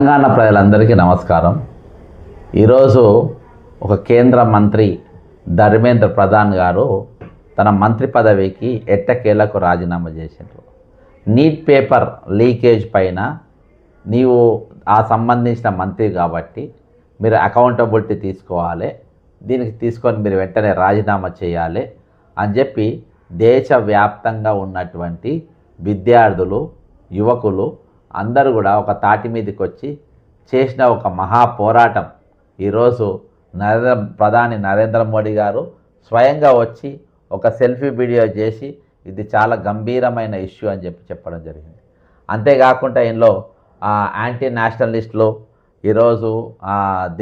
తెలంగాణ ప్రజలందరికీ నమస్కారం. ఈరోజు ఒక కేంద్ర మంత్రి ధర్మేంద్ర ప్రధాన్ గారు తన మంత్రి పదవికి ఎట్టకేలకు రాజీనామా చేసిండ్రు. నీట్ పేపర్ లీకేజ్ పైన నీవు ఆ సంబంధించిన మంత్రి కాబట్టి మీరు అకౌంటబిలిటీ తీసుకోవాలి, దీనికి తీసుకొని మీరు వెంటనే రాజీనామా చేయాలి అని చెప్పి దేశవ్యాప్తంగా ఉన్నటువంటి విద్యార్థులు, యువకులు అందరూ కూడా ఒక తాటి మీదకి వచ్చి చేసిన ఒక మహా పోరాటం ఈరోజు ప్రధాని నరేంద్ర మోడీ గారు స్వయంగా వచ్చి ఒక సెల్ఫీ వీడియో చేసి ఇది చాలా గంభీరమైన ఇష్యూ అని చెప్పడం జరిగింది. అంతేకాకుండా ఇందులో యాంటీ నేషనలిస్టులు, ఈరోజు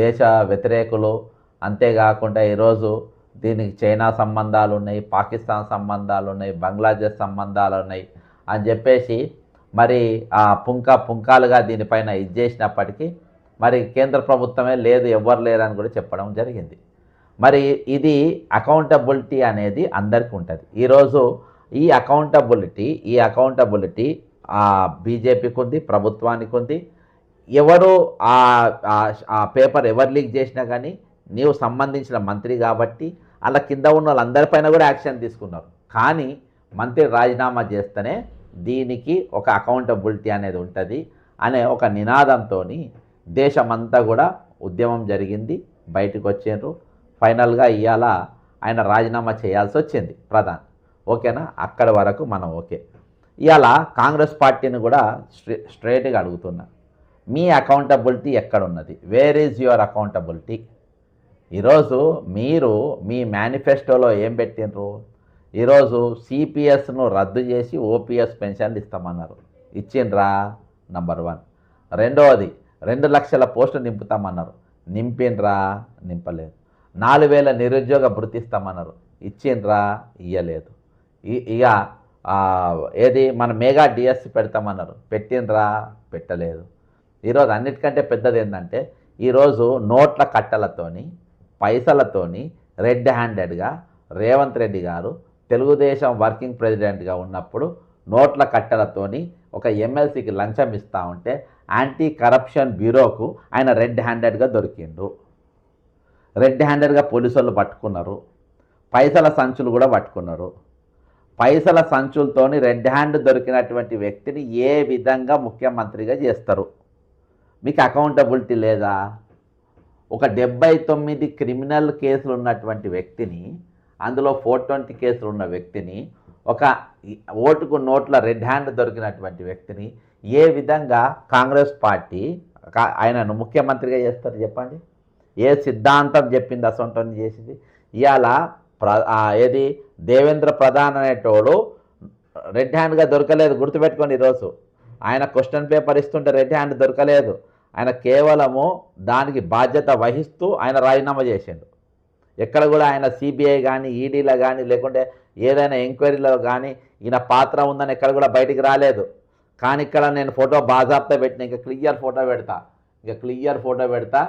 దేశ వ్యతిరేకులు, అంతేకాకుండా ఈరోజు దీనికి చైనా సంబంధాలు ఉన్నాయి, పాకిస్తాన్ సంబంధాలు ఉన్నాయి, బంగ్లాదేశ్ సంబంధాలు ఉన్నాయి అని చెప్పేసి మరి పుంకాలుగా దీనిపైన ఇది చేసినప్పటికీ మరి కేంద్ర ప్రభుత్వమే లేదు, ఎవ్వరు లేరని కూడా చెప్పడం జరిగింది. మరి ఇది అకౌంటబిలిటీ అనేది అందరికీ ఉంటుంది. ఈరోజు ఈ అకౌంటబిలిటీ బీజేపీకి ఉంది, ప్రభుత్వానికి ఉంది. ఎవరు ఆ పేపర్ ఎవరు లీక్ చేసినా కానీ నీవు సంబంధించిన మంత్రి కాబట్టి అలా కింద ఉన్న వాళ్ళందరిపైన కూడా యాక్షన్ తీసుకున్నారు. కానీ మంత్రి రాజీనామా చేస్తేనే దీనికి ఒక అకౌంటబిలిటీ అనేది ఉంటుంది అనే ఒక నినాదంతో దేశమంతా కూడా ఉద్యమం జరిగింది, బయటకు వచ్చారు. ఫైనల్గా ఇవాళ ఆయన రాజీనామా చేయాల్సి వచ్చింది ప్రధాని. ఓకేనా, అక్కడి వరకు మనం ఓకే. ఇవాళ కాంగ్రెస్ పార్టీని కూడా స్ట్రైట్గా అడుగుతున్నా, మీ అకౌంటబిలిటీ ఎక్కడున్నది? Where is your accountability? ఈరోజు మీరు మీ మేనిఫెస్టోలో ఏం పెట్టినరు? ఈరోజు సిపిఎస్ను రద్దు చేసి ఓపీఎస్ పెన్షన్లు ఇస్తామన్నారు, ఇచ్చిండ్రా? నంబర్ 1. రెండవది 2 లక్షల పోస్టులు నింపుతామన్నారు, నింపిండ్రా? నింపలేదు. 4,000 నిరుద్యోగ భృతి ఇస్తామన్నారు, ఇచ్చిండ్రా? ఇయ్యలేదు. ఇక ఏది మన మెగా డిఎస్సి పెడతామన్నారు, పెట్టిండ్రా? పెట్టలేదు. ఈరోజు అన్నిటికంటే పెద్దది ఏంటంటే ఈరోజు నోట్ల కట్టలతోని పైసలతోని రెడ్ హ్యాండెడ్గా రేవంత్ రెడ్డి గారు తెలుగుదేశం వర్కింగ్ ప్రెసిడెంట్గా ఉన్నప్పుడు నోట్ల కట్టలతోని ఒక ఎమ్మెల్సీకి లంచం ఇస్తూ ఉంటే యాంటీ కరప్షన్ బ్యూరోకు ఆయన రెడ్ హ్యాండెడ్గా దొరికిండు. రెడ్ హ్యాండెడ్గా పోలీసు వాళ్ళు పట్టుకున్నారు, పైసల సంచులు కూడా పట్టుకున్నారు. పైసల సంచులతోని రెడ్ హ్యాండ్ దొరికినటువంటి వ్యక్తిని ఏ విధంగా ముఖ్యమంత్రిగా చేస్తారు? మీకు అకౌంటబిలిటీ లేదా? ఒక 79 క్రిమినల్ కేసులు ఉన్నటువంటి వ్యక్తిని, అందులో 420 కేసులు ఉన్న వ్యక్తిని, ఒక ఓటుకు నోట్ల రెడ్ హ్యాండ్ దొరికినటువంటి వ్యక్తిని ఏ విధంగా కాంగ్రెస్ పార్టీ ఆయనను ముఖ్యమంత్రిగా చేస్తారు చెప్పండి? ఏ సిద్ధాంతం చెప్పింది అసొంటని చేసింది? ఇవాళ ఏది దేవేంద్ర ప్రధాన్ అనేటోడు రెడ్ హ్యాండ్గా దొరకలేదు, గుర్తుపెట్టుకోండి. ఈరోజు ఆయన క్వశ్చన్ పేపర్ ఇస్తుంటే రెడ్ హ్యాండ్ దొరకలేదు. ఆయన కేవలము దానికి బాధ్యత వహిస్తూ ఆయన రాజీనామా చేసిండు. ఎక్కడ కూడా ఆయన సిబిఐ కానీ ఈడీలో కానీ లేకుంటే ఏదైనా ఎంక్వైరీలో కానీ ఈయన పాత్ర ఉందని ఎక్కడ కూడా బయటికి రాలేదు. కానీ ఇక్కడ నేను ఫోటో బాజాబ్తా పెట్టిన, ఇంకా క్లియర్ ఫోటో పెడతా.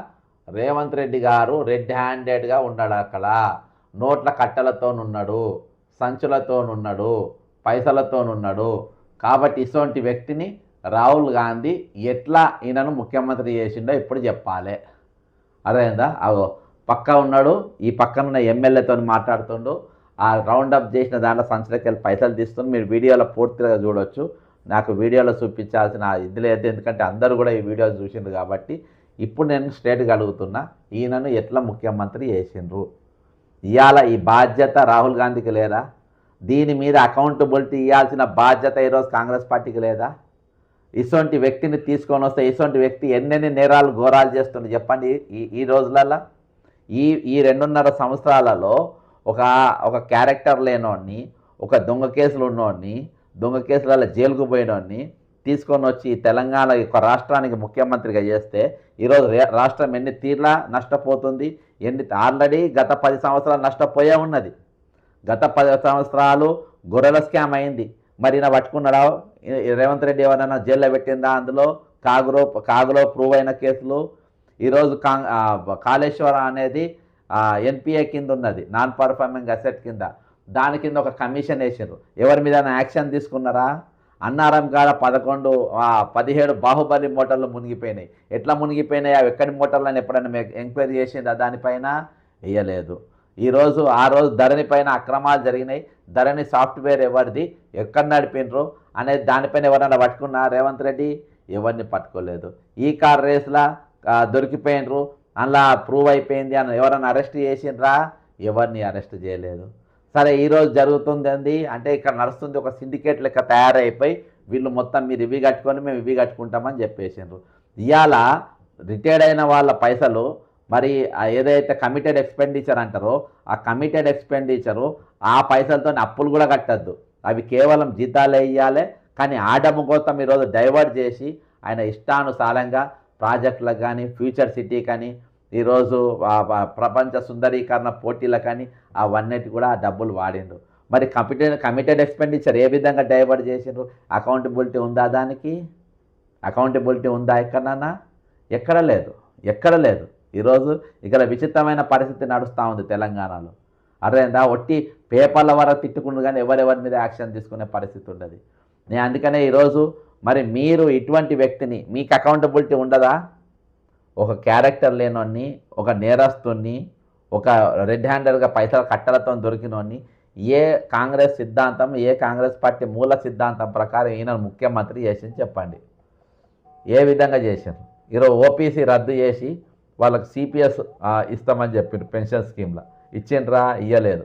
రేవంత్ రెడ్డి గారు రెడ్ హ్యాండెడ్గా ఉన్నాడు. అక్కడ నోట్ల కట్టలతోనున్నాడు, సంచులతోనున్నాడు, పైసలతోనున్నాడు. కాబట్టి ఇటువంటి వ్యక్తిని రాహుల్ గాంధీ ఎట్లా ఈయనను ముఖ్యమంత్రి చేసిండో ఇప్పుడు చెప్పాలి. అదేందా అవో పక్క ఉన్నాడు, ఈ పక్కనున్న ఎమ్మెల్యేతో మాట్లాడుతుండు, ఆ రౌండప్ చేసిన దాంట్లో సంచులకి వెళ్ళి పైసలు తీస్తుంది. మీరు వీడియోలో పూర్తిగా చూడవచ్చు. నాకు వీడియోలో చూపించాల్సిన ఇది లేదు, ఎందుకంటే అందరూ కూడా ఈ వీడియో చూసిండ్రు కాబట్టి. ఇప్పుడు నేను స్ట్రేట్గా అడుగుతున్నా, ఈయనను ఎట్లా ముఖ్యమంత్రి చేసిండ్రు? ఇవాళ ఈ బాధ్యత రాహుల్ గాంధీకి లేదా? దీని మీద అకౌంటబిలిటీ ఇవ్వాల్సిన బాధ్యత ఈరోజు కాంగ్రెస్ పార్టీకి లేదా? ఇటువంటి వ్యక్తిని తీసుకొని వస్తే ఇటువంటి వ్యక్తి ఎన్నెన్ని నేరాలు ఘోరాలు చేస్తుంది చెప్పండి? ఈ రోజులలో ఈ 2.5 సంవత్సరాలలో ఒక క్యారెక్టర్ లేనోడిని, ఒక దొంగ కేసులు ఉన్నోడిని, దొంగ కేసులలో జైలుకు పోయినోడిని తీసుకొని వచ్చి తెలంగాణ ఒక రాష్ట్రానికి ముఖ్యమంత్రిగా చేస్తే ఈరోజు రాష్ట్రం ఎన్ని తీర్లా నష్టపోతుంది? ఆల్రెడీ గత 10 సంవత్సరాలు నష్టపోయే ఉన్నది. గత 10 సంవత్సరాలు గొర్రెల స్కామ్ అయింది. మరి ఈయన పట్టుకున్నాడా? రేవంత్ రెడ్డి ఎవరైనా జైల్లో పెట్టిందా? అందులో కాగులో ప్రూవ్ అయిన కేసులు. ఈరోజు కాళేశ్వర అనేది ఎన్పిఏ కింద ఉన్నది, నాన్ పర్ఫార్మింగ్ అసెట్ కింద. దాని కింద ఒక కమిషన్ వేసారు. ఎవరి మీద యాక్షన్ తీసుకున్నారా? అన్నారం కాడ 17 బాహుబలి మోటార్లు మునిగిపోయినాయి. ఎట్లా మునిగిపోయినాయి, అవి ఎక్కడి మోటార్లు అని ఎప్పుడైనా మీకు ఎంక్వైరీ చేసిందా? దానిపైన వేయలేదు. ఈరోజు ఆ రోజు ధరణి పైన అక్రమాలు జరిగినాయి. ధరణి సాఫ్ట్వేర్ ఎవరిది, ఎక్కడ నడిపినరు అనేది దానిపైన ఎవరైనా పట్టుకున్నా రేవంత్ రెడ్డి? ఎవరిని పట్టుకోలేదు. ఈ కార్ రేస్లా దొరికిపోయినరు, అలా ప్రూవ్ అయిపోయింది అని ఎవరైనా అరెస్ట్ చేసిండ్రా? ఎవరిని అరెస్ట్ చేయలేదు. సరే, ఈరోజు జరుగుతుంది ఏంది అంటే ఇక్కడ నడుస్తుంది ఒక సిండికేట్ లెక్క తయారైపోయి వీళ్ళు మొత్తం మీరు ఇవి కట్టుకొని మేము ఇవి కట్టుకుంటామని చెప్పేసిండ్రు. ఇవాళ రిటైర్డ్ అయిన వాళ్ళ పైసలు మరి ఏదైతే కమిటెడ్ ఎక్స్పెండిచర్ అంటారో ఆ కమిటెడ్ ఎక్స్పెండిచరు ఆ పైసలతో అప్పులు కూడా కట్టద్దు, అవి కేవలం జీతాలే ఇవ్వాలి. కానీ ఆ డబ్బు కోసం ఈరోజు డైవర్ట్ చేసి ఆయన ఇష్టానుసారంగా ప్రాజెక్టులకు కానీ ఫ్యూచర్ సిటీ కానీ ఈరోజు ప్రపంచ సుందరీకరణ పోటీలకు కానీ అవన్నిటి కూడా ఆ డబ్బులు వాడిండ్రు. మరి కమిటెడ్ ఎక్స్పెండిచర్ ఏ విధంగా డైవర్ట్ చేసిండ్రు? అకౌంటబిలిటీ ఉందా? దానికి అకౌంటబిలిటీ ఉందా? ఎక్కడన్నా? ఎక్కడ లేదు, ఎక్కడ లేదు. ఈరోజు ఇక్కడ విచిత్రమైన పరిస్థితి నడుస్తూ ఉంది తెలంగాణలో. అర్థమైందా? ఒట్టి పేపర్ల వరకు తిట్టుకుంటూ కానీ ఎవరెవరి మీద యాక్షన్ తీసుకునే పరిస్థితి ఉండదు. నేను అందుకనే ఈరోజు మరి మీరు ఇటువంటి వ్యక్తిని మీకు అకౌంటబిలిటీ ఉండదా? ఒక క్యారెక్టర్ లేనోన్ని, ఒక నేరస్తుని, ఒక రెడ్ హ్యాండెడ్గా పైసలు కట్టలతో దొరికినోన్ని ఏ కాంగ్రెస్ సిద్ధాంతం, ఏ కాంగ్రెస్ పార్టీ మూల సిద్ధాంతం ప్రకారం ఈయన ముఖ్యమంత్రి చేసింది చెప్పండి? ఏ విధంగా చేశారు? ఈరోజు ఓపీసీ రద్దు చేసి వాళ్ళకి సిపిఎస్ ఇస్తామని చెప్పారు, పెన్షన్ స్కీమ్లో ఇచ్చిండ్రా? ఇయ్యలేదు.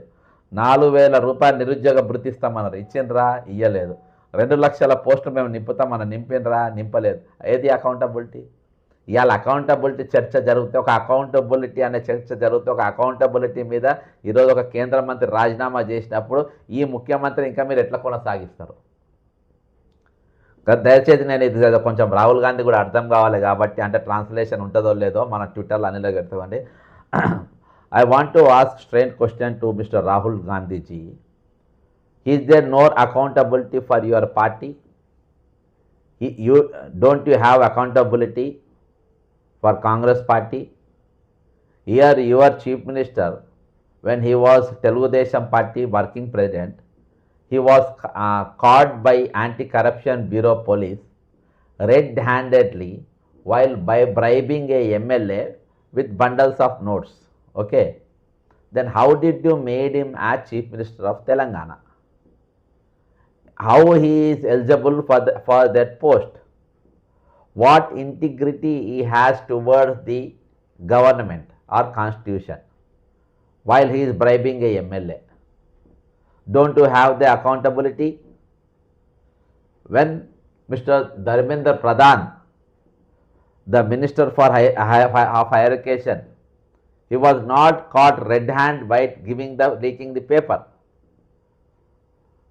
4,000 రూపాయలు నిరుద్యోగ భృతి ఇస్తామన్నారు, ఇచ్చిండ్రా? ఇయ్యలేదు. 2 లక్షల పోస్టులు మేము నింపుతామని నింపిండ్రా? నింపలేదు. ఏది అకౌంటబిలిటీ? ఇవాళ అకౌంటబిలిటీ చర్చ జరిగితే, ఒక అకౌంటబిలిటీ అనే చర్చ జరిగితే, ఒక అకౌంటబిలిటీ మీద ఈరోజు ఒక కేంద్ర మంత్రి రాజీనామా చేసినప్పుడు ఈ ముఖ్యమంత్రి ఇంకా మీరు ఎట్లా కొనసాగిస్తారు? దయచేసి నేను ఇది కొంచెం రాహుల్ గాంధీ కూడా అర్థం కావాలి కాబట్టి, అంటే ట్రాన్స్లేషన్ ఉంటుందో లేదో మన ట్విట్టర్లో అనిలో పెడతామండి. I want to ask straight question to mister Rahul Gandhiji. Is there no accountability for your party? Don't you have accountability for Congress party? Here your chief minister, when he was Telugu Desam party working president, he was caught by anti-corruption bureau police red-handedly while by bribing a MLA with bundles of notes. Okay, then how did you made him as chief minister of Telangana? How he is eligible for that post? What integrity he has towards the government or constitution while he is bribing a MLA? Don't you have the accountability? When Mr. Dharmendra Pradhan, the Minister for Higher Education, he was not caught red-handed by leaking the paper.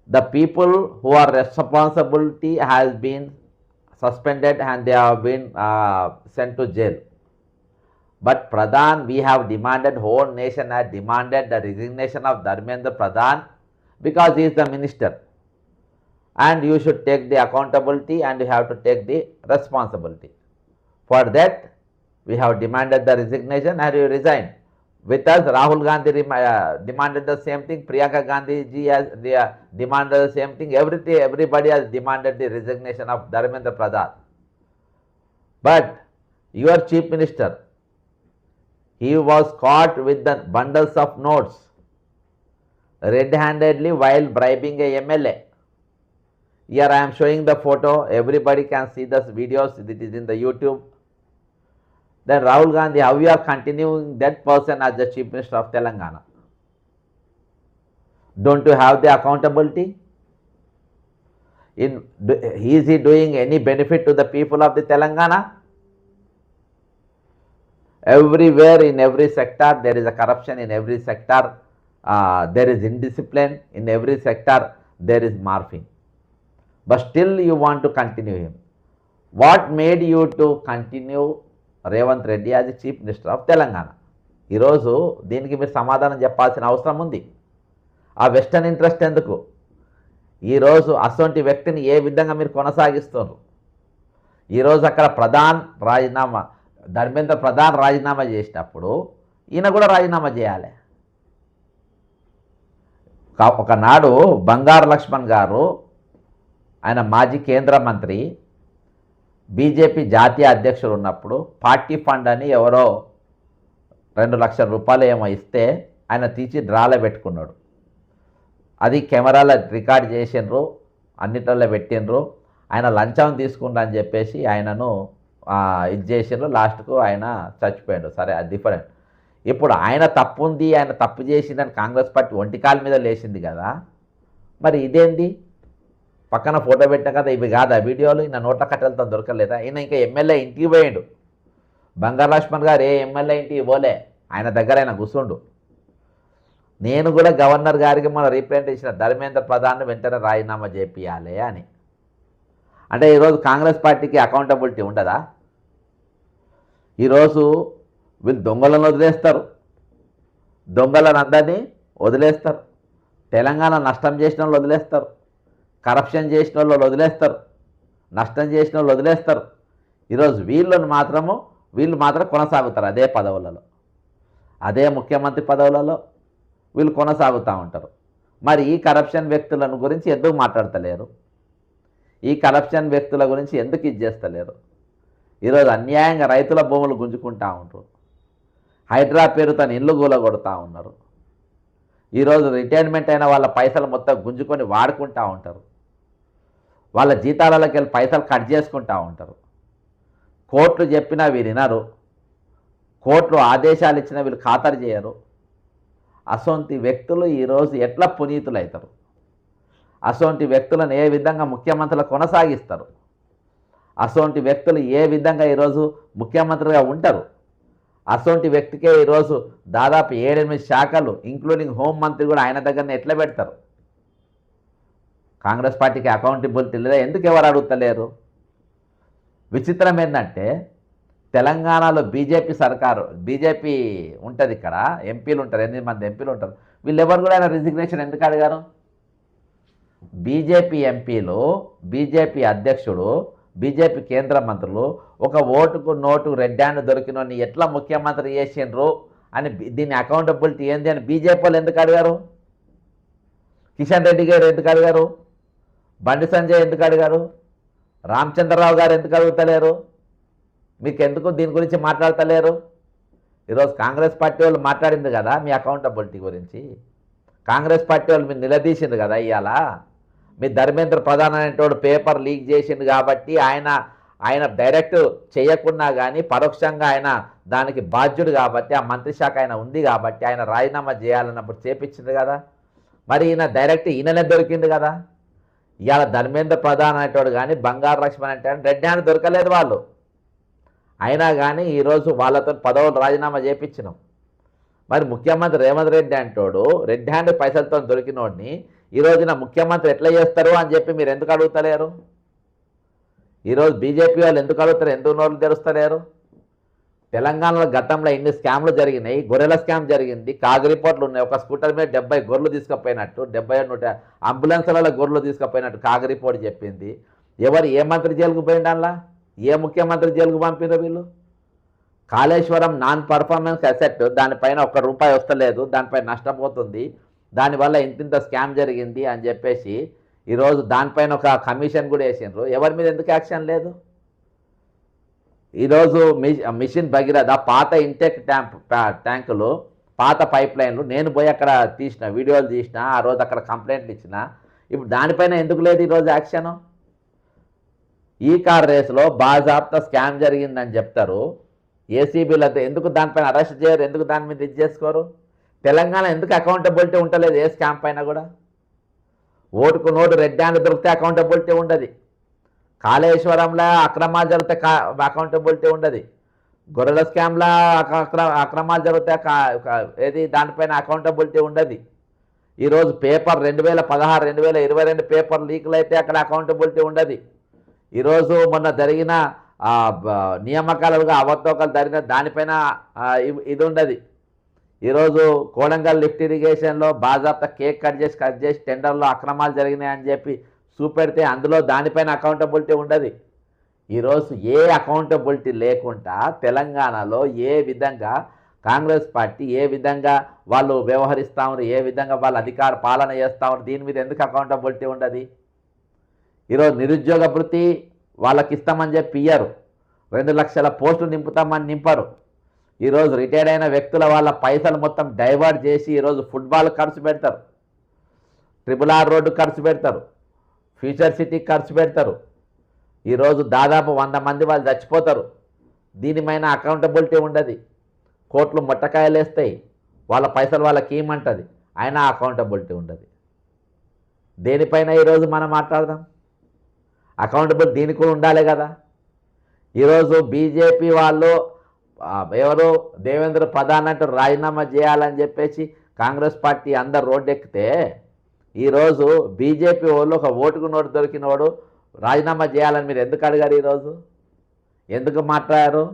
The people who are responsibility has been suspended and they have been sent to jail. But Pradhan, we have demanded, whole nation has demanded the resignation of Dharmendra Pradhan because he is the minister. And you should take the accountability and you have to take the responsibility. For that, we have demanded the resignation and you resign. With us, Rahul Gandhi demanded the same thing. Priyanka Gandhi ji has demanded the same thing. Everybody has demanded the resignation of Dharmendra Pradhan. But your chief minister, he was caught with the bundles of notes red-handedly while bribing a MLA. Here I am showing the photo. Everybody can see the videos. It is in the YouTube. Then Rahul Gandhi, how you are continuing that person as the chief minister of Telangana? Don't you have the accountability? Is he doing any benefit to the people of the Telangana? Everywhere, in every sector, there is a corruption. In every sector, there is indiscipline. In every sector, there is morphine. But still you want to continue him. What made you to continue Revanth Reddy as chief minister of Telangana? ఈరోజు దీనికి మీరు సమాధానం చెప్పాల్సిన అవసరం ఉంది. ఆ western interest ఎందుకు? ఈరోజు అసొంటి వ్యక్తిని ఏ విధంగా మీరు కొనసాగిస్తున్నారు? ఈరోజు అక్కడ ధర్మేంద్ర ప్రధాన్ రాజీనామా చేసినప్పుడు ఈయన కూడా రాజీనామా చేయాలి. ఒకనాడు బంగారు లక్ష్మణ్ గారు ఆయన మాజీ కేంద్ర మంత్రి, బీజేపీ జాతీయ అధ్యక్షుడు ఉన్నప్పుడు పార్టీ ఫండ్ అని ఎవరో 2,00,000 రూపాయలు ఏమో ఇస్తే ఆయన తీసి డ్రాలో పెట్టుకున్నాడు. అది కెమెరాలో రికార్డ్ చేసిండ్రు, అన్నిట్లలో పెట్టిండ్రు. ఆయన లంచం తీసుకుంటా అని చెప్పేసి ఆయనను ఇది చేసిండ్రు. లాస్ట్కు ఆయన చచ్చిపోయాడు. సరే, అది డిఫరెంట్. ఇప్పుడు ఆయన తప్పు ఉంది, ఆయన తప్పు చేసిందని కాంగ్రెస్ పార్టీ ఒంటికాల మీద లేచింది కదా. మరి ఇదేంది? పక్కన ఫోటో పెట్టిన కదా, ఇవి కాదా వీడియోలు? ఈయన నోట్ల కట్టెలతో దొరకలేదా? ఈయన ఇంకా ఎమ్మెల్యే ఇంటికి పోయిండు. బంగారు లక్ష్మణ్ గారు ఏ ఎమ్మెల్యే ఇంటికి పోలే, ఆయన దగ్గర ఆయన కూర్చుండు. నేను కూడా గవర్నర్ గారికి మన రీప్రజెంట్ ఇచ్చిన ధర్మేంద్ర ప్రధాన్ వెంటనే రాజీనామా చేపియాలి అని. అంటే ఈరోజు కాంగ్రెస్ పార్టీకి అకౌంటబిలిటీ ఉండదా? ఈరోజు వీళ్ళు దొంగలను వదిలేస్తారు, దొంగలను అందరినీ వదిలేస్తారు, తెలంగాణ నష్టం చేసిన వాళ్ళు వదిలేస్తారు, కరప్షన్ చేసిన వాళ్ళు వదిలేస్తారు, నష్టం చేసిన వాళ్ళు వదిలేస్తారు. ఈరోజు వీళ్ళు మాత్రం కొనసాగుతారు అదే పదవులలో, అదే ముఖ్యమంత్రి పదవులలో వీళ్ళు కొనసాగుతూ ఉంటారు. మరి ఈ కరప్షన్ వ్యక్తులను గురించి ఎందుకు మాట్లాడతలేరు? ఈ కరప్షన్ వ్యక్తుల గురించి ఎందుకు ఇది చేస్తలేరు? ఈరోజు అన్యాయంగా రైతుల భూములు గుంజుకుంటూ ఉంటారు, హైడ్రా పేరుతో ఇల్లు కూలగొడుతూ ఉన్నారు. ఈరోజు రిటైర్మెంట్ అయిన వాళ్ళ పైసలు మొత్తం గుంజుకొని వాడుకుంటూ ఉంటారు, వాళ్ళ జీతాలలోకి వెళ్ళి పైసలు కట్ చేసుకుంటూ ఉంటారు. కోర్టులు చెప్పినా వీరు వినరు, కోర్టులు ఆదేశాలు ఇచ్చినా వీళ్ళు ఖాతరు చేయరు. అసొంటి వ్యక్తులు ఈరోజు ఎట్లా పునీతులు అవుతారు? అసొంటి వ్యక్తులను ఏ విధంగా ముఖ్యమంత్రులు కొనసాగిస్తారు? అసొంటి వ్యక్తులు ఏ విధంగా ఈరోజు ముఖ్యమంత్రిగా ఉంటారు? అసొంటి వ్యక్తికే ఈరోజు దాదాపు 7-8 శాఖలు ఇంక్లూడింగ్ హోంమంత్రి కూడా ఆయన దగ్గరనే ఎట్లా పెడతారు? కాంగ్రెస్ పార్టీకి అకౌంటబిలిటీ లేదా? ఎందుకు ఎవరు అడుగుతలేరు? విచిత్రం ఏంటంటే తెలంగాణలో బీజేపీ సర్కారు, బీజేపీ ఉంటుంది, ఇక్కడ ఎంపీలు ఉంటారు, 8 మంది ఎంపీలు ఉంటారు. వీళ్ళెవరు కూడా ఆయన రిజిగ్నేషన్ ఎందుకు అడిగారు? బీజేపీ ఎంపీలు, బీజేపీ అధ్యక్షుడు, బీజేపీ కేంద్ర మంత్రులు ఒక ఓటుకు నోటు రెడ్ హ్యాండ్ దొరికినోని ఎట్లా ముఖ్యమంత్రి చేసిండ్రు అని దీన్ని అకౌంటబిలిటీ ఏంది అని బీజేపీ వాళ్ళు ఎందుకు అడిగారు? కిషన్ రెడ్డి గారు ఎందుకు అడిగారు? బండి సంజయ్ ఎందుకు అడిగారు? రామచంద్రరావు గారు ఎందుకు అడుగుతలేరు? మీకు ఎందుకు దీని గురించి మాట్లాడతలేరు? ఈరోజు కాంగ్రెస్ పార్టీ వాళ్ళు మాట్లాడింది కదా మీ అకౌంటబిలిటీ గురించి. కాంగ్రెస్ పార్టీ వాళ్ళు మీరు నిలదీసింది కదా. ఇవాళ మీ ధర్మేంద్ర ప్రధాన్ అనేటోడు పేపర్ లీక్ చేసింది కాబట్టి ఆయన డైరెక్ట్ చేయకున్నా కానీ పరోక్షంగా ఆయన దానికి బాధ్యుడు కాబట్టి, ఆ మంత్రి శాఖ ఆయన ఉంది కాబట్టి ఆయన రాజీనామా చేయాలన్నప్పుడు చేపించింది కదా. మరి ఈయన డైరెక్ట్ ఈయననే దొరికింది కదా. ఇవాళ ధర్మేంద్ర ప్రధాన్ అనేటోడు కానీ బంగారు లక్ష్మణ్ అంటే రెడ్ హ్యాండ్ దొరకలేదు వాళ్ళు. అయినా కానీ ఈరోజు వాళ్ళతో పదవులు రాజీనామా చేయించినాం. మరి ముఖ్యమంత్రి రేవంత్ రెడ్డి అంటోడు రెడ్ హ్యాండ్ పైసలతో దొరికినోడిని ఈరోజున ముఖ్యమంత్రి ఎట్లా చేస్తారు అని చెప్పి మీరు ఎందుకు అడుగుతలేరు? ఈరోజు బీజేపీ వాళ్ళు ఎందుకు అడుగుతారు? ఎందుకు నోళ్ళు తెరుస్తలేరు? తెలంగాణలో గతంలో ఇన్ని స్కామ్లు జరిగినాయి. గొర్రెల స్కామ్ జరిగింది, కాగు రిపోర్ట్లు ఉన్నాయి. ఒక స్కూటర్ మీద 70 గొర్రెలు తీసుకుపోయినట్టు, 70 అంబులెన్స్లలో గొర్రెలు తీసుకుపోయినట్టు కాగు రిపోర్ట్ చెప్పింది. ఏ మంత్రి జైలుకు పోయిండు? అలా ఏ ముఖ్యమంత్రి జైలుకు పంపినో వీళ్ళు? కాళేశ్వరం నాన్ పర్ఫార్మెన్స్ అసెట్, దానిపైన ₹1 వస్తలేదు, దానిపైన నష్టపోతుంది, దానివల్ల ఇంత స్కామ్ జరిగింది అని చెప్పేసి ఈరోజు దానిపైన ఒక కమిషన్ కూడా వేసిండ్రు. ఎవరి మీద ఎందుకు యాక్షన్ లేదు? ఈరోజు మిషన్ భగీరథ పాత ఇంటెక్ ట్యాంకులు, పాత పైప్ లైన్లు నేను పోయి అక్కడ తీసిన వీడియోలు తీసిన, ఆ రోజు అక్కడ కంప్లైంట్లు ఇచ్చిన. ఇప్పుడు దానిపైన ఎందుకు లేదు ఈరోజు యాక్షను? ఈ కార్ రేసులో బాజాబ్తా స్కామ్ జరిగిందని చెప్తారు, ఏసీబీలతో ఎందుకు దానిపైన అరెస్ట్ చేయరు? ఎందుకు దాని మీద ఇది చేసుకోరు? తెలంగాణ ఎందుకు అకౌంటబిలిటీ ఉండలేదు ఏ స్కామ్ పైన కూడా? ఓటుకు నోటు రెడ్ హ్యాండ్ దొరికితే అకౌంటబిలిటీ ఉండదు, కాళేశ్వరంలో అక్రమాలు జరిగితే అకౌంటబిలిటీ ఉండదు, గొర్రెల స్కామ్లో అక్రమాలు జరిగితే ఏది దానిపైన అకౌంటబిలిటీ ఉండదు. ఈరోజు పేపర్ 2016, 2022 పేపర్ లీకులు అయితే అక్కడ అకౌంటబిలిటీ ఉండదు. ఈరోజు మొన్న జరిగిన నియామకాలుగా అవతవకలు జరిగిన దానిపైన ఇది ఉండదు. ఈరోజు కోడంగల్ లిఫ్ట్ ఇరిగేషన్లో బాజాబ్తా కేక్ కట్ చేసి టెండర్లో అక్రమాలు జరిగినాయని చెప్పి చూపెడితే అందులో దానిపైన అకౌంటబిలిటీ ఉండదు. ఈరోజు ఏ అకౌంటబిలిటీ లేకుండా తెలంగాణలో ఏ విధంగా కాంగ్రెస్ పార్టీ ఏ విధంగా వాళ్ళు వ్యవహరిస్తూ ఉన్నారు, ఏ విధంగా వాళ్ళు అధికార పాలన చేస్తూ ఉన్నారు, దీని మీద ఎందుకు అకౌంటబిలిటీ ఉండదు? ఈరోజు నిరుద్యోగ భృతి వాళ్ళకి ఇస్తామని చెప్పి ఇయ్యరు. 2 లక్షల పోస్టులు నింపుతామని నింపరు. ఈరోజు రిటైర్డ్ అయిన వ్యక్తుల వాళ్ళ పైసలు మొత్తం డైవర్ట్ చేసి ఈరోజు ఫుట్బాల్ ఖర్చు పెడతారు, RRR రోడ్డు ఖర్చు పెడతారు, ఫ్యూచర్ సిటీకి ఖర్చు పెడతారు. ఈరోజు దాదాపు 100 మంది వాళ్ళు చచ్చిపోతారు. దీనిపైన అకౌంటబిలిటీ ఉండదు. కోర్టులు మొట్టకాయలు వేస్తాయి, వాళ్ళ పైసలు వాళ్ళకి ఏమంటుంది, అయినా అకౌంటబిలిటీ ఉండదు. దేనిపైన ఈరోజు మనం మాట్లాడదాం? అకౌంటబుల్ దీనికి కూడా ఉండాలి కదా. ఈరోజు బీజేపీ వాళ్ళు ఎవరు దేవేంద్ర ప్రధాన్ అంటూ రాజీనామా చేయాలని చెప్పేసి కాంగ్రెస్ పార్టీ అందరు రోడ్డు ఎక్కితే, ఈరోజు బీజేపీ వాళ్ళు ఒక ఓటుకు నోటు దొరికినోడు రాజీనామా చేయాలని మీరు ఎందుకు అడిగారు? ఈరోజు ఎందుకు మాట్లాడారు?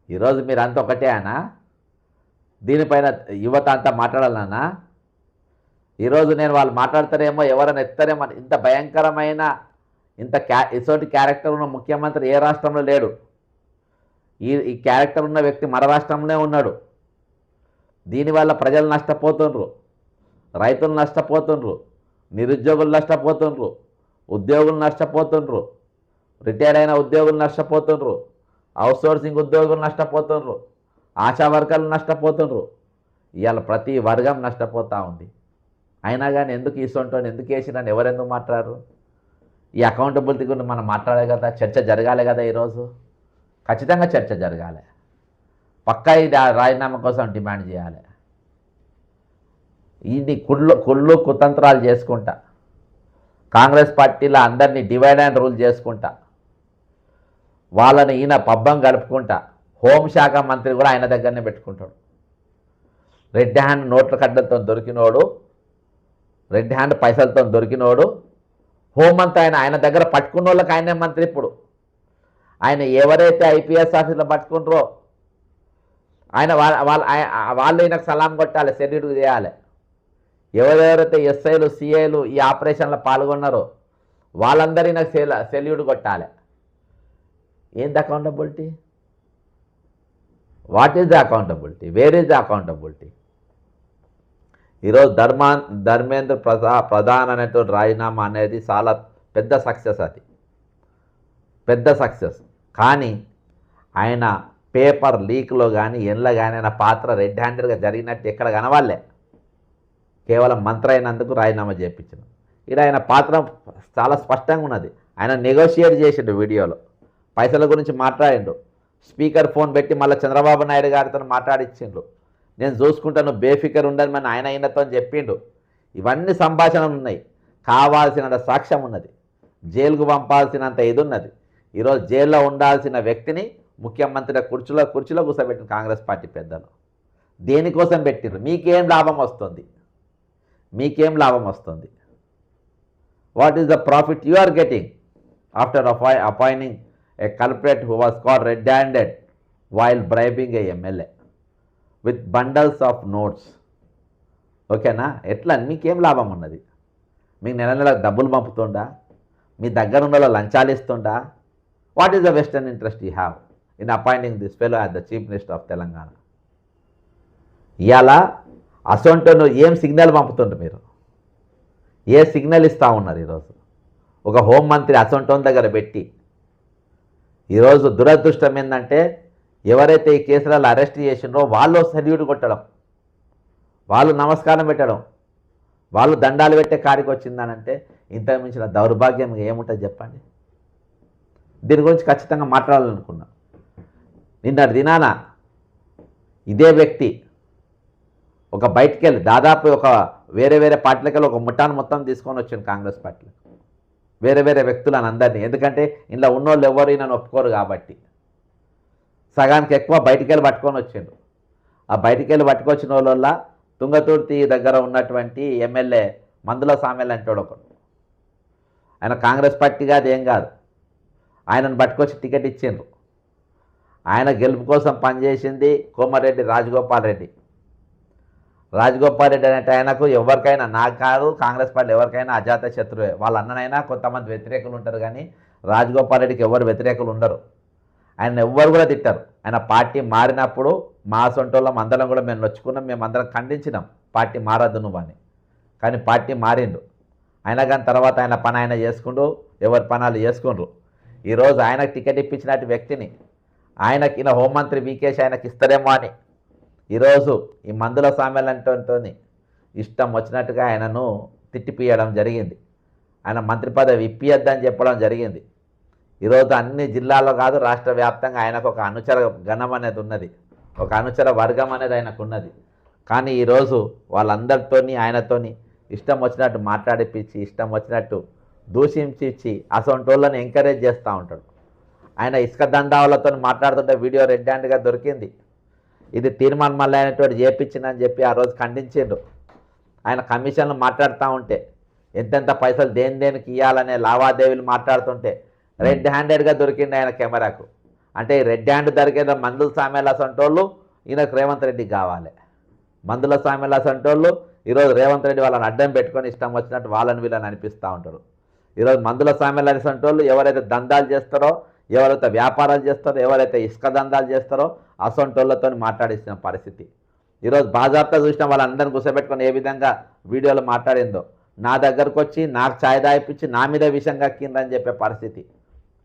ఈరోజు మీరు అంతా ఒకటే అనా? దీనిపైన యువత అంతా మాట్లాడాలన్నా? ఈరోజు నేను వాళ్ళు మాట్లాడతారేమో, ఎవరైనా ఎత్తారేమో. ఇంత భయంకరమైన ఇటువంటి క్యారెక్టర్ ఉన్న ముఖ్యమంత్రి ఏ రాష్ట్రంలో లేడు. ఈ క్యారెక్టర్ ఉన్న వ్యక్తి మన రాష్ట్రంలోనే ఉన్నాడు. దీనివల్ల ప్రజలు నష్టపోతుండ్రు, రైతులు నష్టపోతుండ్రు, నిరుద్యోగులు నష్టపోతుండ్రు, ఉద్యోగులు నష్టపోతుండ్రు, రిటైర్ అయిన ఉద్యోగులు నష్టపోతుండ్రు, అవుట్సోర్సింగ్ ఉద్యోగులు నష్టపోతుండ్రు, ఆశా వర్కర్లు నష్టపోతుండ్రు. ఇవాళ ప్రతి వర్గం నష్టపోతూ ఉంది. అయినా కానీ ఎందుకు ఇస్తుంటాను, ఎందుకు వేసినాను, ఎవరెందుకు మాట్లాడరు? ఈ అకౌంటబిలిటీ గురించి మనం మాట్లాడే కదా, చర్చ జరగాలి కదా. ఈరోజు ఖచ్చితంగా చర్చ జరగాలి. పక్కా ఇది రాజీనామా కోసం డిమాండ్ చేయాలి. ఇది కుళ్ళు కుతంత్రాలు చేసుకుంటా, కాంగ్రెస్ పార్టీలో అందరినీ డివైడ్ అండ్ రూల్ చేసుకుంటా, వాళ్ళని ఈయన పబ్బం గడుపుకుంటా, హోంశాఖ మంత్రి కూడా ఆయన దగ్గరనే పెట్టుకుంటాడు. రెడ్ హ్యాండ్ నోట్ల కడ్డలతో దొరికినోడు, రెడ్ హ్యాండ్ పైసలతో దొరికినోడు హోంమంత్రి ఆయన దగ్గర పట్టుకున్న వాళ్ళకి ఆయనే మంత్రి. ఇప్పుడు ఆయన ఎవరైతే ఐపీఎస్ ఆఫీసులో పట్టుకుంటారో ఆయన వాళ్ళు ఈయనకు సలాం కొట్టాలి, సెల్యూట్ చేయాలి. ఎవరెవరైతే ఎస్ఐలు సిఐలు ఈ ఆపరేషన్లో పాల్గొన్నారో వాళ్ళందరూ ఈయనకు సెల్యూట్ కొట్టాలి. ఏంది accountability? What is the accountability? Where is the accountability? ఈరోజు ధర్మేంద్ర ప్రధాన్ అనేటువంటి రాజీనామా అనేది చాలా పెద్ద సక్సెస్. అది పెద్ద సక్సెస్. కానీ ఆయన పేపర్ లీక్లో కానీ ఎన్లో కానీ ఆయన పాత్ర రెడ్ హ్యాండెడ్గా జరిగినట్టు ఎక్కడ కనవాలే. కేవలం మంత్రి అయినందుకు రాజీనామా చేయించిన. ఇక్కడ ఆయన పాత్ర చాలా స్పష్టంగా ఉన్నది. ఆయన నెగోషియేట్ చేసిండు, వీడియోలో పైసల గురించి మాట్లాడిండు, స్పీకర్ ఫోన్ పెట్టి మళ్ళీ చంద్రబాబు నాయుడు గారితో మాట్లాడిచ్చిండు. నేను చూసుకుంటాను, బేఫికర్ ఉండదు మన ఆయన అయినతో అని చెప్పిండు. ఇవన్నీ సంభాషణలు ఉన్నాయి, కావాల్సినంత సాక్ష్యం ఉన్నది, జైలుకు పంపాల్సినంత ఇది ఉన్నది. ఈరోజు జైల్లో ఉండాల్సిన వ్యక్తిని ముఖ్యమంత్రి కుర్చీలో కూర్చోబెట్టిన కాంగ్రెస్ పార్టీ పెద్దలు దేనికోసం పెట్టిండ్రు? మీకేం లాభం వస్తుంది? మీకేం లాభం వస్తుంది? What is the profit you are getting after appointing a culprit who was called red handed while bribing a MLA with bundles of notes? ఓకేనా? ఎట్లా? మీకేం లాభం ఉన్నది? మీకు నెల నెల డబ్బులు పంపుతుండా? మీ దగ్గర ఉన్న లంచాలు ఇస్తుండా? What is the western interest you have in appointing this fellow as the chief minister of Telangana? ఇవాళ అసొంటను ఏం సిగ్నల్ పంపుతుండ్రు మీరు? ఏ సిగ్నల్ ఇస్తూ ఉన్నారు? ఈరోజు ఒక హోంమంత్రి అసొంటోన్ దగ్గర పెట్టి, ఈరోజు దురదృష్టం ఏంటంటే ఎవరైతే ఈ కేసులలో అరెస్ట్ చేసినారో వాళ్ళు సల్యూట్ కొట్టడం, వాళ్ళు నమస్కారం పెట్టడం, వాళ్ళు దండాలు పెట్టే కాడికి వచ్చిందనంటే ఇంతకు మించిన దౌర్భాగ్యం ఏముంటుంది చెప్పండి? దీని గురించి ఖచ్చితంగా మాట్లాడాలనుకున్నా. నిన్నటి దినాన ఇదే వ్యక్తి ఒక బయటికి వెళ్ళి దాదాపు ఒక వేరే పార్టీలకి వెళ్ళి ఒక ముఠాను మొత్తం తీసుకొని వచ్చింది కాంగ్రెస్ పార్టీలో, వేరే వ్యక్తులను అందరినీ. ఎందుకంటే ఇంట్లో ఉన్నోళ్ళు ఎవరు నన్ను ఒప్పుకోరు కాబట్టి సగానికి ఎక్కువ బయటికి వెళ్ళి పట్టుకొని వచ్చిండు. ఆ బయటికి వెళ్ళి పట్టుకొచ్చిన వాళ్ళ తుంగతుర్తి దగ్గర ఉన్నటువంటి ఎమ్మెల్యే మందుల సామెల్ అంటాడు ఒకడు. ఆయన కాంగ్రెస్ పార్టీ కాదు, ఏం కాదు, ఆయనను పట్టుకొచ్చి టికెట్ ఇచ్చిండ్రు. ఆయన గెలుపు కోసం పనిచేసింది కోమరెడ్డి రాజగోపాల్ రెడ్డి. రాజగోపాల్ రెడ్డి అనేట ఆయనకు ఎవరికైనా, నాకు కాదు కాంగ్రెస్ పార్టీ ఎవరికైనా అజాత శత్రువే. వాళ్ళ అన్ననైనా కొంతమంది వ్యతిరేకులు ఉంటారు, కానీ రాజగోపాల్ రెడ్డికి ఎవరు వ్యతిరేకులు ఉండరు. ఆయన ఎవ్వరు కూడా తిట్టారు. ఆయన పార్టీ మారినప్పుడు మా సొంటోళ్ళం అందరం కూడా మేము నొచ్చుకున్నాం, మేము అందరం ఖండించినాం పార్టీ మారద్దు నువ్వు అని. కానీ పార్టీ మారిండు. అయినా కానీ తర్వాత ఆయన పని ఆయన చేసుకుంటూ ఎవరి పనాలు చేసుకుండ్రు. ఈరోజు ఆయనకు టికెట్ ఇప్పించినట్టు వ్యక్తిని ఆయనకి హోంమంత్రి వీకేష్ ఆయనకి ఇస్తారేమో అని ఈరోజు ఈ మందుల సామ్యాలంతో ఇష్టం వచ్చినట్టుగా ఆయనను తిట్టిపియడం జరిగింది. ఆయన మంత్రి పదవి ఇప్పియద్దని చెప్పడం జరిగింది. ఈరోజు అన్ని జిల్లాల్లో కాదు రాష్ట్ర వ్యాప్తంగా ఆయనకు ఒక అనుచర గణం అనేది ఉన్నది, ఒక అనుచర వర్గం అనేది ఆయనకు ఉన్నది. కానీ ఈరోజు వాళ్ళందరితోని ఆయనతోని ఇష్టం వచ్చినట్టు మాట్లాడిపించి ఇష్టం వచ్చినట్టు దూషించి అసొంటోళ్ళని ఎంకరేజ్ చేస్తూ ఉంటాడు. ఆయన ఇసుక దండాలతో మాట్లాడుతుంటే వీడియో రెడ్ హ్యాండ్గా దొరికింది. ఇది తీర్మానం మళ్ళీ అయినటువంటి చేపించిందని చెప్పి ఆ రోజు ఖండించిండు. ఆయన కమిషన్లు మాట్లాడుతూ ఉంటే ఎంతెంత పైసలు దేనికి ఇవ్వాలనే లావాదేవీలు మాట్లాడుతుంటే రెడ్ హ్యాండెడ్గా దొరికింది ఆయన కెమెరాకు. అంటే ఈ రెడ్ హ్యాండ్ దొరికేదో మందుల సామ్యాల అసంటోళ్ళు ఈయనకు రేవంత్ రెడ్డి కావాలి. మందుల సామ్యాల అసంటోళ్ళు ఈరోజు రేవంత్ రెడ్డి వాళ్ళని అడ్డం పెట్టుకొని ఇష్టం వచ్చినట్టు వాళ్ళని వీళ్ళని అనిపిస్తూ ఉంటారు. ఈరోజు మందుల సామ్యాల అసంటోళ్ళు ఎవరైతే దందాలు చేస్తారో, ఎవరైతే వ్యాపారాలు చేస్తారో, ఎవరైతే ఇసుక దందాలు చేస్తారో అసంటోళ్ళతో మాట్లాడిస్తున్న పరిస్థితి. ఈరోజు బాజాబ్తా చూసిన వాళ్ళందరినీ కూర్చోబెట్టుకొని ఏ విధంగా వీడియోలో మాట్లాడిందో, నా దగ్గరకు వచ్చి నాకు ఛాయ్ దాయిపించి నా మీద విషయం కక్కిందని చెప్పే పరిస్థితి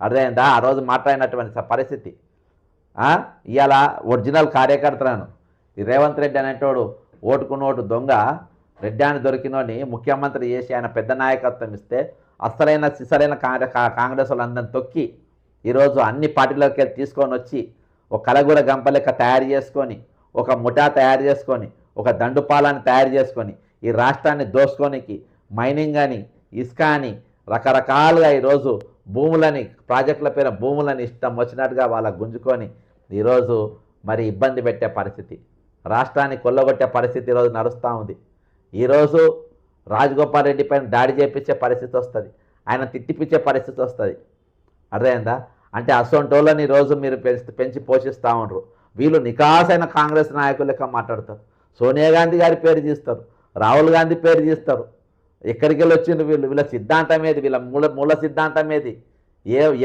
అర్థమైందా? ఆ రోజు మాట్లాడినటువంటి పరిస్థితి. ఇవాళ ఒరిజినల్ కార్యకర్తలను ఈ రేవంత్ రెడ్డి అనేటోడు ఓటుకు నోటు దొంగ రెడ్డి అని దొరికినోని ముఖ్యమంత్రి చేసి ఆయన పెద్ద నాయకత్వం ఇస్తే అసలైన సిసలైన కాంగ్రెస్ వాళ్ళందరిని తొక్కి ఈరోజు అన్ని పార్టీలకి తీసుకొని వచ్చి ఒక కలగూర గంప లెక్క తయారు చేసుకొని, ఒక ముఠా తయారు చేసుకొని, ఒక దండుపాలాన్ని తయారు చేసుకొని ఈ రాష్ట్రాన్ని దోసుకోనికి మైనింగ్ అని, ఇసుక అని రకరకాలుగా ఈరోజు భూములని, ప్రాజెక్టుల పేరు భూములని ఇష్టం వచ్చినట్టుగా వాళ్ళకు గుంజుకొని ఈరోజు మరి ఇబ్బంది పెట్టే పరిస్థితి, రాష్ట్రాన్ని కొల్లగొట్టే పరిస్థితి ఈరోజు నడుస్తూ ఉంది. ఈరోజు రాజగోపాల్ రెడ్డి పైన దాడి చేపించే పరిస్థితి వస్తుంది, ఆయన తిట్టిపించే పరిస్థితి వస్తుంది. అర్థమైందా? అంటే అసొంటోళ్ళని ఈరోజు మీరు పెంచి పోషిస్తూ ఉండరు. వీళ్ళు నికాసైన కాంగ్రెస్ నాయకులు లెక్క మాట్లాడతారు. సోనియా గాంధీ గారి పేరు తీస్తారు, రాహుల్ గాంధీ పేరు తీస్తారు. ఎక్కడికి వెళ్ళి వచ్చిండ్రు వీళ్ళు? వీళ్ళ సిద్ధాంతం ఏది? వీళ్ళ మూల సిద్ధాంతం ఏది?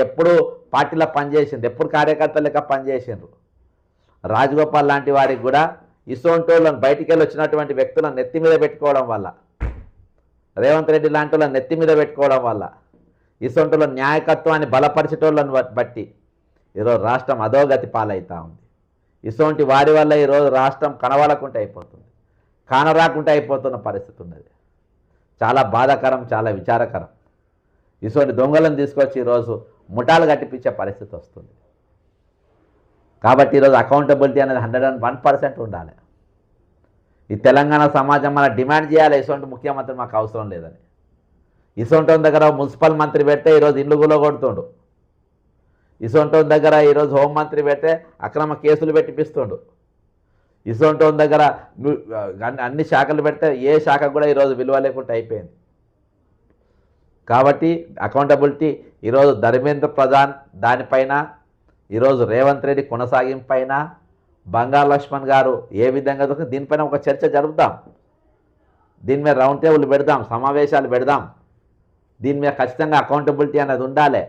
ఎప్పుడు పార్టీలో పనిచేసిండ్రు, ఎప్పుడు కార్యకర్తలు లెక్క పనిచేసిండ్రు? రాజగోపాల్ లాంటి వారికి కూడా ఇసోంటోళ్ళని బయటికి వెళ్ళి వచ్చినటువంటి వ్యక్తులను నెత్తి మీద పెట్టుకోవడం వల్ల, రేవంత్ రెడ్డి లాంటి వాళ్ళని నెత్తి మీద పెట్టుకోవడం వల్ల, ఇసోంటోళ్ళ న్యాయకత్వాన్ని బలపరిచేటోళ్ళని బట్టి ఈరోజు రాష్ట్రం అధోగతి పాలవుతూ ఉంది. ఇసోంటి వారి వల్ల ఈరోజు రాష్ట్రం కనబడకుండా అయిపోతుంది, కానరాకుండా అయిపోతున్న పరిస్థితి ఉన్నది. చాలా బాధాకరం, చాలా విచారకరం. ఇసోంటి దొంగలను తీసుకొచ్చి ఈరోజు ముఠాలు కట్టిపించే పరిస్థితి వస్తుంది. కాబట్టి ఈరోజు అకౌంటబిలిటీ అనేది 101% ఉండాలి. ఈ తెలంగాణ సమాజం మన డిమాండ్ చేయాలి, ఇసోంటి ముఖ్యమంత్రి మాకు అవసరం లేదని. ఇసోంటి దగ్గర మున్సిపల్ మంత్రి పెడితే ఈరోజు ఇల్లు కొడుతుండు. ఇసోంటి దగ్గర ఈరోజు హోంమంత్రి పెడితే అక్రమ కేసులు పెట్టిపిస్తుండు. ఇసోంటి దగ్గర అన్ని శాఖలు పెడితే ఏ శాఖ కూడా ఈరోజు విలువ లేకుండా అయిపోయింది. కాబట్టి అకౌంటబిలిటీ ఈరోజు ధర్మేంద్ర ప్రధాన్ దానిపైన, ఈరోజు రేవంత్ రెడ్డి కొనసాగింపైన, బంగారు లక్ష్మణ్ గారు ఏ విధంగా దీనిపైన ఒక చర్చ జరుపుదాం. దీని మీద రౌండ్ టేబుల్ పెడదాం, సమావేశాలు పెడదాం. దీని మీద ఖచ్చితంగా అకౌంటబిలిటీ అనేది ఉండాలి.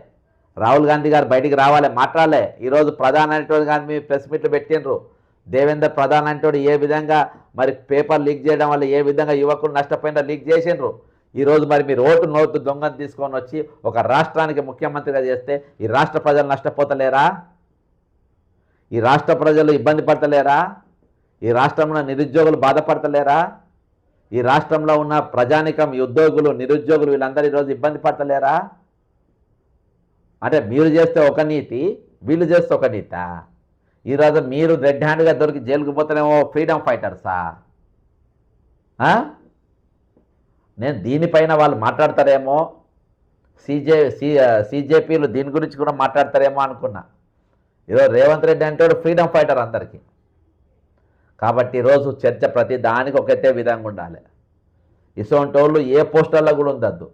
రాహుల్ గాంధీ గారు బయటికి రావాలి, మాట్లాడాలి. ఈరోజు ప్రధాని అనేటువంటి కానీ మీ ప్రెస్ మీట్లు పెట్టినరు. దేవేంద్ర ప్రధాన్ అనేటువంటి ఏ విధంగా మరి పేపర్ లీక్ చేయడం వల్ల ఏ విధంగా యువకులు నష్టపోయినా లీక్ చేసిండ్రు. ఈరోజు మరి మీరు నోటు దొంగను తీసుకొని వచ్చి ఒక రాష్ట్రానికి ముఖ్యమంత్రిగా చేస్తే ఈ రాష్ట్ర ప్రజలు నష్టపోతలేరా? ఈ రాష్ట్ర ప్రజలు ఇబ్బంది పడతలేరా? ఈ రాష్ట్రంలో నిరుద్యోగులు బాధపడతలేరా? ఈ రాష్ట్రంలో ఉన్న ప్రజానికం, ఉద్యోగులు, నిరుద్యోగులు వీళ్ళందరూ ఈరోజు ఇబ్బంది పడతలేరా? అంటే మీరు చేస్తే ఒక నీతి, వీళ్ళు చేస్తే ఒక నీతా? ఈరోజు మీరు రెడ్ హ్యాండ్గా దొరికి జైలుకు పోతేనేమో ఫ్రీడమ్ ఫైటర్సా? నేను దీనిపైన వాళ్ళు మాట్లాడతారేమో, సీజేపీలు దీని గురించి కూడా మాట్లాడతారేమో అనుకున్నా. ఈరోజు రేవంత్ రెడ్డి అంటే ఫ్రీడమ్ ఫైటర్ అందరికీ. కాబట్టి ఈరోజు చర్చ ప్రతి దానికి ఒకటే విధంగా ఉండాలి. ఇసోంటి వాళ్ళు ఏ పోస్టర్లో కూడా ఉండద్దు,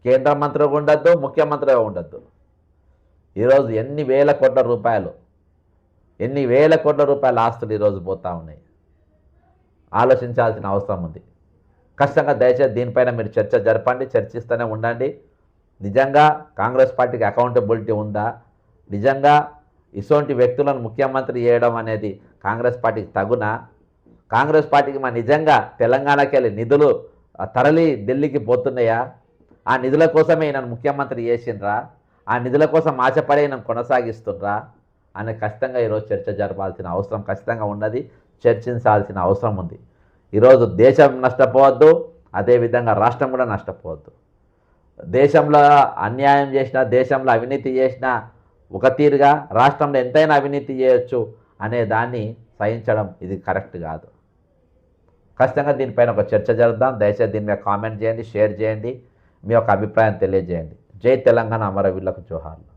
కేంద్ర మంత్రిగా ఉండద్దు, ముఖ్యమంత్రిగా ఉండద్దు. ఈరోజు ఎన్ని వేల కోట్ల రూపాయల ఆస్తులు ఈరోజు పోతూ ఉన్నాయి. ఆలోచించాల్సిన అవసరం ఉంది. ఖచ్చితంగా దయచేసి దీనిపైన మీరు చర్చ జరపండి, చర్చిస్తూనే ఉండండి. నిజంగా కాంగ్రెస్ పార్టీకి అకౌంటబిలిటీ ఉందా? నిజంగా ఇసోంటి వ్యక్తులను ముఖ్యమంత్రి చేయడం అనేది కాంగ్రెస్ పార్టీకి తగునా? కాంగ్రెస్ పార్టీకి నిజంగా తెలంగాణకి వెళ్ళి నిధులు తరలి ఢిల్లీకి పోతున్నాయా? ఆ నిధుల కోసమే ఈయన ముఖ్యమంత్రి చేసిండ్రా? ఆ నిధుల కోసం ఆశపడే ఈయన కొనసాగిస్తుండ్రా అని ఖచ్చితంగా ఈరోజు చర్చ జరపాల్సిన అవసరం ఖచ్చితంగా ఉన్నది. చర్చించాల్సిన అవసరం ఉంది. ఈరోజు దేశం నష్టపోవద్దు, అదేవిధంగా రాష్ట్రం కూడా నష్టపోవద్దు. దేశంలో అన్యాయం చేసినా, దేశంలో అవినీతి చేసినా ఒక తీరుగా, రాష్ట్రంలో ఎంతైనా అవినీతి చేయొచ్చు అనే దాన్ని సహించడం ఇది కరెక్ట్ కాదు. ఖచ్చితంగా దీనిపైన ఒక చర్చ జరుపుదాం. దయచేసి దీని మీద కామెంట్ చేయండి, షేర్ చేయండి, మీ యొక్క అభిప్రాయం తెలియజేయండి. జై తెలంగాణ, అమరవీరులకు జోహార్లు.